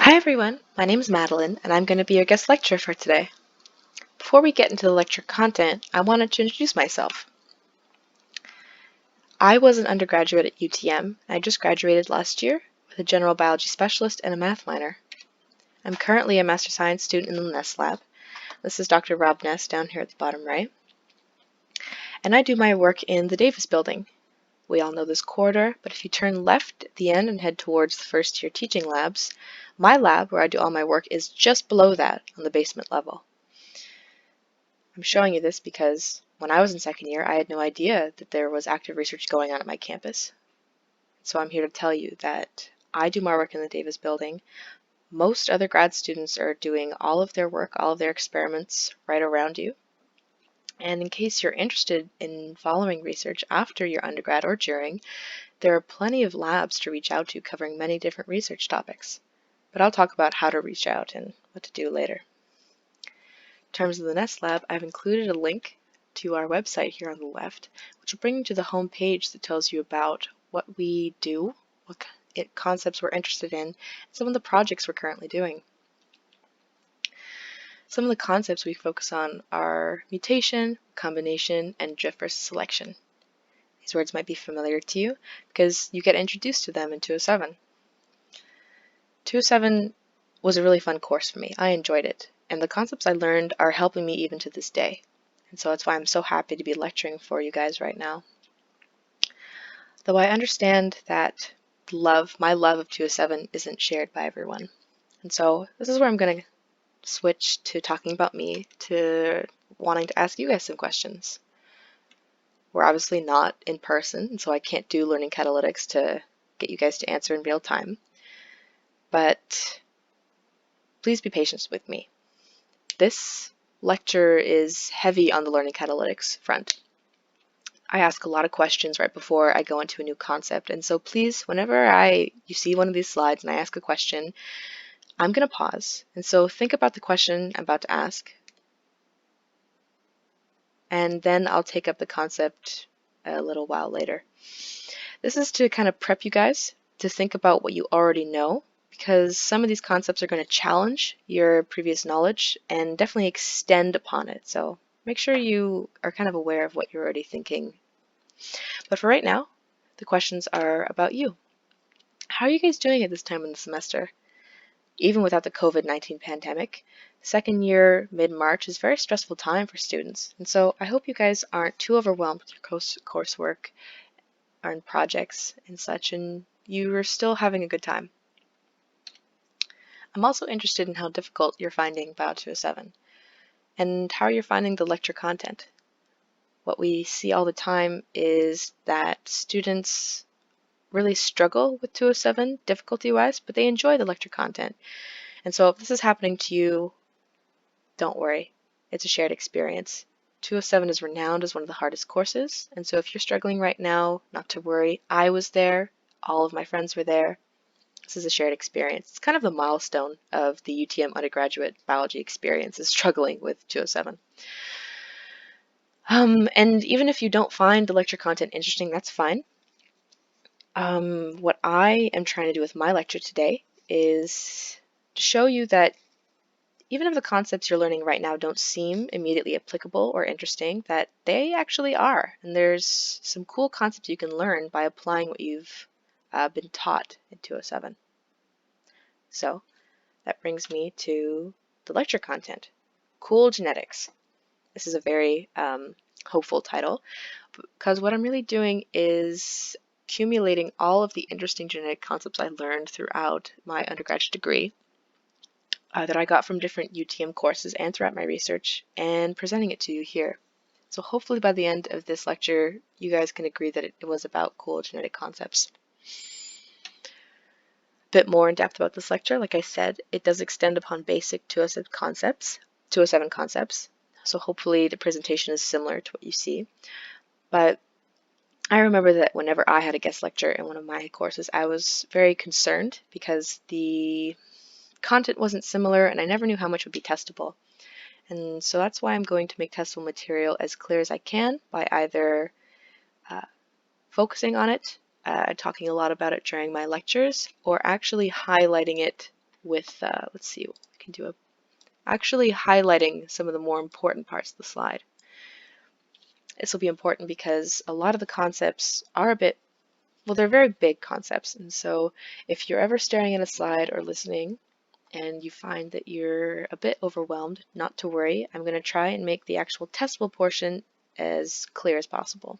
Hi everyone, my name is Madeline and I'm going to be your guest lecturer for today. Before we get into the lecture content, I wanted to introduce myself. I was an undergraduate at UTM and I just graduated last year with a general biology specialist and a math minor. I'm currently a Master Science student in the Ness Lab. This is Dr. Rob Ness down here at the bottom right. And I do my work in the Davis building. We all know this corridor, but if you turn left at the end and head towards the first year teaching labs, my lab, where I do all my work, is just below that on the basement level. I'm showing you this because when I was in second year, I had no idea that there was active research going on at my campus. So I'm here to tell you that I do my work in the Davis building. Most other grad students are doing all of their work, all of their experiments right around you. And in case you're interested in following research after your undergrad or during, there are plenty of labs to reach out to covering many different research topics. But I'll talk about how to reach out and what to do later. In terms of the Ness Lab, I've included a link to our website here on the left, which will bring you to the home page that tells you about what we do, what concepts we're interested in, and some of the projects we're currently doing. Some of the concepts we focus on are mutation, combination, and drift versus selection. These words might be familiar to you because you get introduced to them in 207. 207 was a really fun course for me. I enjoyed it, and the concepts I learned are helping me even to this day. And so that's why I'm so happy to be lecturing for you guys right now. Though I understand that my love of 207 isn't shared by everyone. And so this is where I'm going to switch to talking about me to wanting to ask you guys some questions. We're obviously not in person, and so I can't do learning catalytics to get you guys to answer in real time. But please be patient with me. This lecture is heavy on the learning catalytics front. I ask a lot of questions right before I go into a new concept, and so please, whenever you see one of these slides and I ask a question, I'm going to pause. And so think about the question I'm about to ask, and then I'll take up the concept a little while later. This is to kind of prep you guys to think about what you already know, because some of these concepts are going to challenge your previous knowledge and definitely extend upon it. So make sure you are kind of aware of what you're already thinking. But for right now, the questions are about you. How are you guys doing at this time in the semester? Even without the COVID-19 pandemic, second year mid-March is a very stressful time for students. And so I hope you guys aren't too overwhelmed with your coursework and projects and such, and you are still having a good time. I'm also interested in how difficult you're finding Bio 207 and how you're finding the lecture content. What we see all the time is that students really struggle with 207 difficulty-wise, but they enjoy the lecture content. And so if this is happening to you, don't worry. It's a shared experience. 207 is renowned as one of the hardest courses, and so if you're struggling right now, not to worry. I was there. All of my friends were there. This is a shared experience. It's kind of the milestone of the UTM undergraduate biology experience is struggling with 207. And even if you don't find the lecture content interesting, that's fine. What I am trying to do with my lecture today is to show you that even if the concepts you're learning right now don't seem immediately applicable or interesting, that they actually are. And there's some cool concepts you can learn by applying what you've been taught in 207. So that brings me to the lecture content, Cool Genetics. This is a very hopeful title because what I'm really doing is accumulating all of the interesting genetic concepts I learned throughout my undergraduate degree that I got from different UTM courses and throughout my research and presenting it to you here. So hopefully by the end of this lecture, you guys can agree that it was about cool genetic concepts. Bit more in depth about this lecture. Like I said, it does extend upon basic 207 concepts. So hopefully the presentation is similar to what you see. But I remember that whenever I had a guest lecture in one of my courses, I was very concerned because the content wasn't similar and I never knew how much would be testable. And so that's why I'm going to make testable material as clear as I can by either focusing on it, talking a lot about it during my lectures, or actually highlighting it with, let's see, we can do actually highlighting some of the more important parts of the slide. This will be important because a lot of the concepts are a bit, well, they're very big concepts. And so if you're ever staring at a slide or listening and you find that you're a bit overwhelmed, not to worry. I'm going to try and make the actual testable portion as clear as possible.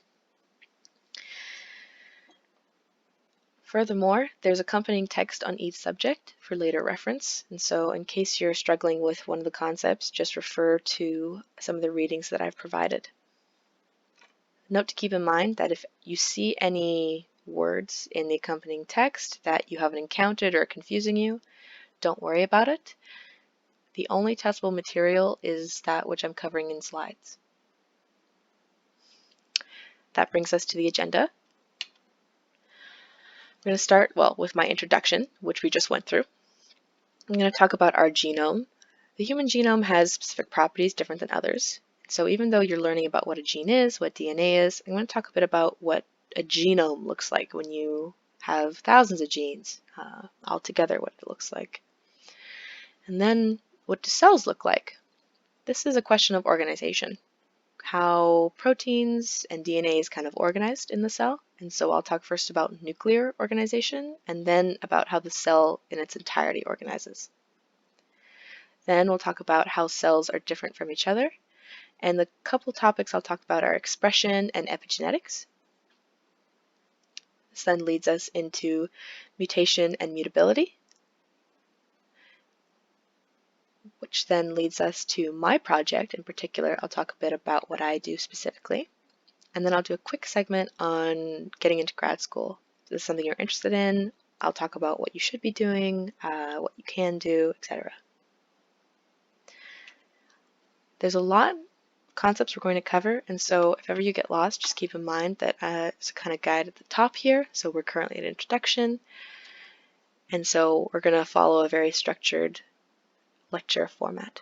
Furthermore, there's accompanying text on each subject for later reference, and so in case you're struggling with one of the concepts, just refer to some of the readings that I've provided. Note to keep in mind that if you see any words in the accompanying text that you haven't encountered or are confusing you, don't worry about it. The only testable material is that which I'm covering in slides. That brings us to the agenda. I'm going to start, well, with my introduction, which we just went through. I'm going to talk about our genome. The human genome has specific properties different than others. So even though you're learning about what a gene is, what DNA is, I'm going to talk a bit about what a genome looks like when you have thousands of genes all together, what it looks like. And then what do cells look like? This is a question of organization, how proteins and DNA is kind of organized in the cell. And so I'll talk first about nuclear organization and then about how the cell in its entirety organizes. Then we'll talk about how cells are different from each other. And the couple topics I'll talk about are expression and epigenetics. This then leads us into mutation and mutability, which then leads us to my project. In particular, I'll talk a bit about what I do specifically. And then I'll do a quick segment on getting into grad school. If this is something you're interested in, I'll talk about what you should be doing, what you can do, etc. There's a lot of concepts we're going to cover, and so if ever you get lost, just keep in mind that there's a kind of guide at the top here. So we're currently at introduction, and so we're going to follow a very structured lecture format.